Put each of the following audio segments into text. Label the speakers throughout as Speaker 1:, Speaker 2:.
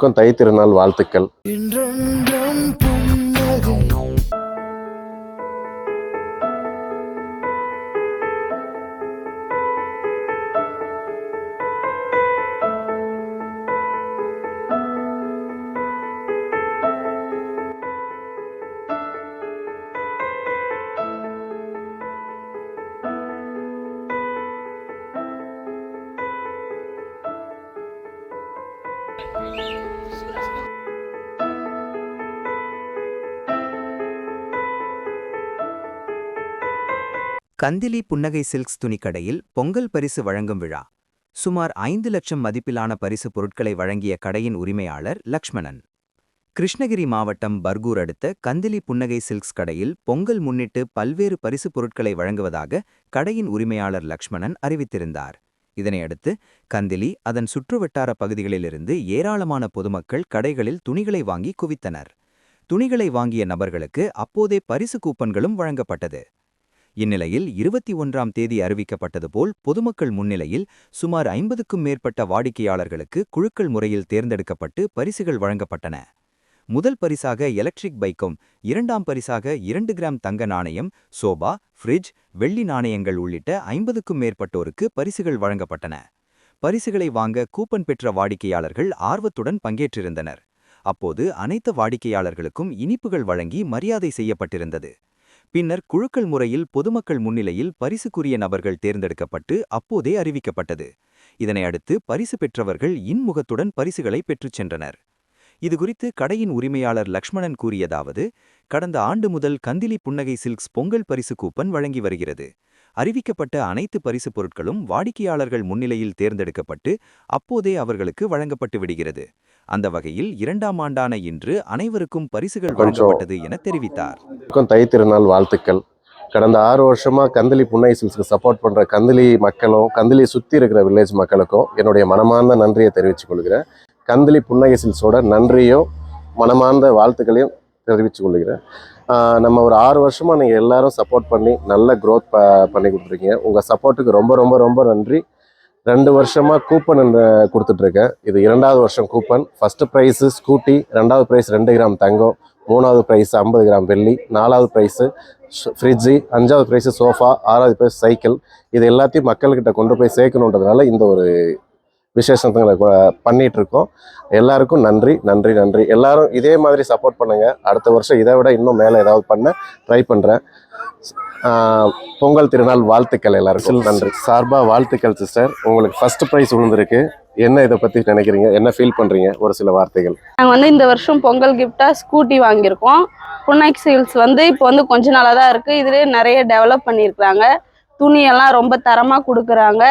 Speaker 1: அனைவருக்கும் தை திருநாள் வாழ்த்துக்கள்.
Speaker 2: கந்திலி புன்னகை சில்க்ஸ் துணிக்கடையில் பொங்கல் பரிசு வழங்கும் விழா. சுமார் 5 லட்சம் மதிப்பிலான பரிசு பொருட்களை வழங்கிய கடையின் உரிமையாளர் லக்ஷ்மணன். கிருஷ்ணகிரி மாவட்டம் பர்கூர் அடுத்த கந்திலி புன்னகை சில்க்ஸ் கடையில் பொங்கல் முன்னிட்டு பல்வேறு பரிசு பொருட்களை வழங்குவதாக கடையின் உரிமையாளர் லக்ஷ்மணன் அறிவித்திருந்தார். இதனையடுத்து கந்திலி அதன் சுற்றுவட்டார பகுதிகளிலிருந்து ஏராளமான பொதுமக்கள் கடைகளில் துணிகளை வாங்கி குவித்தனர். துணிகளை வாங்கிய நபர்களுக்கு அப்போதே பரிசு கூப்பன்களும் வழங்கப்பட்டது. இந்நிலையில் 21ஆம் தேதி அறிவிக்கப்பட்டது போல் பொதுமக்கள் முன்னிலையில் சுமார் 50க்கும் மேற்பட்ட வாடிக்கையாளர்களுக்கு குழுக்கள் முறையில் தேர்ந்தெடுக்கப்பட்டு பரிசுகள் வழங்கப்பட்டன. முதல் பரிசாக எலக்ட்ரிக் பைக்கும், 2ஆம் பரிசாக 2 கிராம் தங்க நாணயம், சோபா, ஃப்ரிட்ஜ், வெள்ளி நாணயங்கள் உள்ளிட்ட 50க்கும் மேற்பட்டோருக்கு பரிசுகள் வழங்கப்பட்டன. பரிசுகளை வாங்க கூப்பன் பெற்ற வாடிக்கையாளர்கள் ஆர்வத்துடன் பங்கேற்றிருந்தனர். அப்போது அனைத்து வாடிக்கையாளர்களுக்கும் இனிப்புகள் வழங்கி மரியாதை செய்யப்பட்டிருந்தது. பின்னர் குழுக்கள் முறையில் பொதுமக்கள் முன்னிலையில் பரிசுக்குரிய நபர்கள் தேர்ந்தெடுக்கப்பட்டு அப்போதே அறிவிக்கப்பட்டது. இதனை அடுத்து பரிசு பெற்றவர்கள் இன்முகத்துடன் பரிசுகளை பெற்றுச் சென்றனர். இதுகுறித்து கடையின் உரிமையாளர் லக்ஷ்மணன் கூறியதாவது: கடந்த ஆண்டு முதல் கந்திலி புன்னகை சில்க்ஸ் பொங்கல் பரிசு கூப்பன் வழங்கி வருகிறது. அறிவிக்கப்பட்ட அனைத்து பரிசு பொருட்களும் வாடிக்கையாளர்கள் முன்னிலையில் தேர்ந்தெடுக்கப்பட்டு அப்போதே அவர்களுக்கு வழங்கப்பட்டு விடுகிறது. அந்த வகையில் 2ஆம் ஆண்டான இன்று அனைவருக்கும் பரிசுகள் வழங்கப்பட்டது என தெரிவித்தார்.
Speaker 1: தை திருநாள் வாழ்த்துக்கள். கடந்த 6 வருஷமா கந்திலி புன்னகை சில்க்ஸ்க்கு சப்போர்ட் பண்ற கந்திலி மக்களும் கந்திலி சுற்றி இருக்கிற வில்லேஜ் மக்களுக்கும் என்னுடைய மனமார்ந்த நன்றியை தெரிவித்துக் கொள்கிறேன். கந்திலி புன்னகை சில்க்ஸோட நன்றியும் மனமார்ந்த வாழ்த்துக்களையும் தெரிவித்துக் கொள்கிறேன். நம்ம ஒரு 6 வருஷமாக நீங்கள் எல்லாரும் சப்போர்ட் பண்ணி நல்ல க்ரோத் பண்ணி கொடுத்துருக்கீங்க. உங்கள் சப்போர்ட்டுக்கு ரொம்ப ரொம்ப ரொம்ப நன்றி. 2 வருஷமாக கூப்பன் கொடுத்துட்ருக்கேன். இது 2வது வருஷம் கூப்பன். ஃபஸ்ட்டு ப்ரைஸு ஸ்கூட்டி, 2வது ப்ரைஸ் 2 கிராம் தங்கம், 3வது ப்ரைஸ் 50 கிராம் வெள்ளி, 4வது ப்ரைஸு ஃப்ரிட்ஜு, 5வது ப்ரைஸு சோஃபா, 6வது ப்ரைஸ் சைக்கிள். இது எல்லாத்தையும் மக்கள்கிட்ட கொண்டு போய் சேர்க்கணுன்றதுனால இந்த ஒரு விசேஷங்களை பண்ணிகிட்ருக்கோம். எல்லாருக்கும் நன்றி நன்றி நன்றி. எல்லாரும் இதே மாதிரி சப்போர்ட் பண்ணுங்கள். அடுத்த வருஷம் இதை விட இன்னும் மேலே ஏதாவது பண்ண ட்ரை பண்ணுறேன். பொங்கல் திருநாள் வாழ்த்துக்கள் எல்லாருக்கும். நன்றி. சார்பாக வாழ்த்துக்கள் சிஸ்டர். உங்களுக்கு ஃபர்ஸ்ட் ப்ரைஸ் விழுந்திருக்கு. என்ன இதை பற்றி நினைக்கிறீங்க? என்ன ஃபீல் பண்ணுறீங்க? ஒரு சில வார்த்தைகள்.
Speaker 3: நாங்கள் இந்த வருஷம் பொங்கல் கிஃப்டாக ஸ்கூட்டி வாங்கியிருக்கோம். புன்னகை சில்க்ஸ் இப்போ கொஞ்ச நாளாக தான் இருக்குது. இதிலே நிறைய டெவலப் பண்ணியிருக்கிறாங்க. துணியெல்லாம் ரொம்ப தரமாக கொடுக்குறாங்க.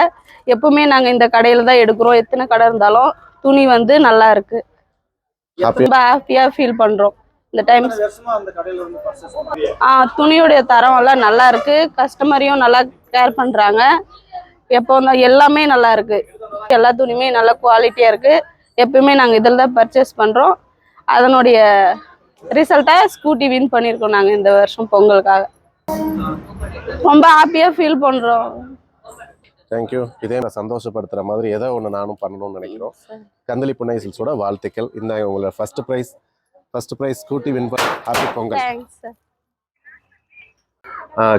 Speaker 3: எப்பவுமே நாங்கள் இந்த கடையில் தான் எடுக்கிறோம். எத்தனை கடை இருந்தாலும் துணி நல்லா இருக்கு. ரொம்ப ஹாப்பியாக ஃபீல் பண்ணுறோம் இந்த டைம். துணியுடைய தரம் எல்லாம் நல்லா இருக்கு. கஸ்டமரையும் நல்லா கேர் பண்ணுறாங்க. எப்போ எல்லாமே நல்லா இருக்கு. எல்லா துணியுமே நல்ல குவாலிட்டியாக இருக்கு. எப்பவுமே நாங்கள் இதில் தான் பர்ச்சேஸ் பண்ணுறோம். அதனுடைய ரிசல்ட்டாக ஸ்கூட்டி வின் பண்ணியிருக்கோம் நாங்கள் இந்த வருஷம் பொங்கலுக்காக. ரொம்ப ஹாப்பியாக ஃபீல் பண்ணுறோம்.
Speaker 1: தேங்க்யூ. இதே நான் சந்தோஷப்படுத்துகிற மாதிரி ஏதோ ஒன்று நானும் பண்ணணும்னு நினைக்கிறோம். கந்திலி புன்னகை சில்க்ஸோட வாழ்த்துக்கள். இந்த உங்களை ஃபர்ஸ்ட் ப்ரைஸ் ஸ்கூட்டி வின் பண்ண ஹாப்பி பொங்கல்.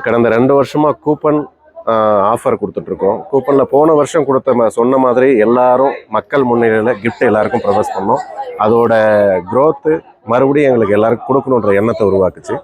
Speaker 1: கடந்த 2 வருஷமாக கூப்பன் ஆஃபர் கொடுத்துட்ருக்கோம். கூப்பனில் போன வருஷம் சொன்ன மாதிரி எல்லாரும் மக்கள் முன்னிலையில் கிஃப்ட் எல்லாருக்கும் ப்ரொவைஸ் பண்ணோம். அதோட க்ரோத்து மறுபடியும் எங்களுக்கு எல்லாருக்கும் கொடுக்கணுன்ற எண்ணத்தை உருவாக்குச்சு.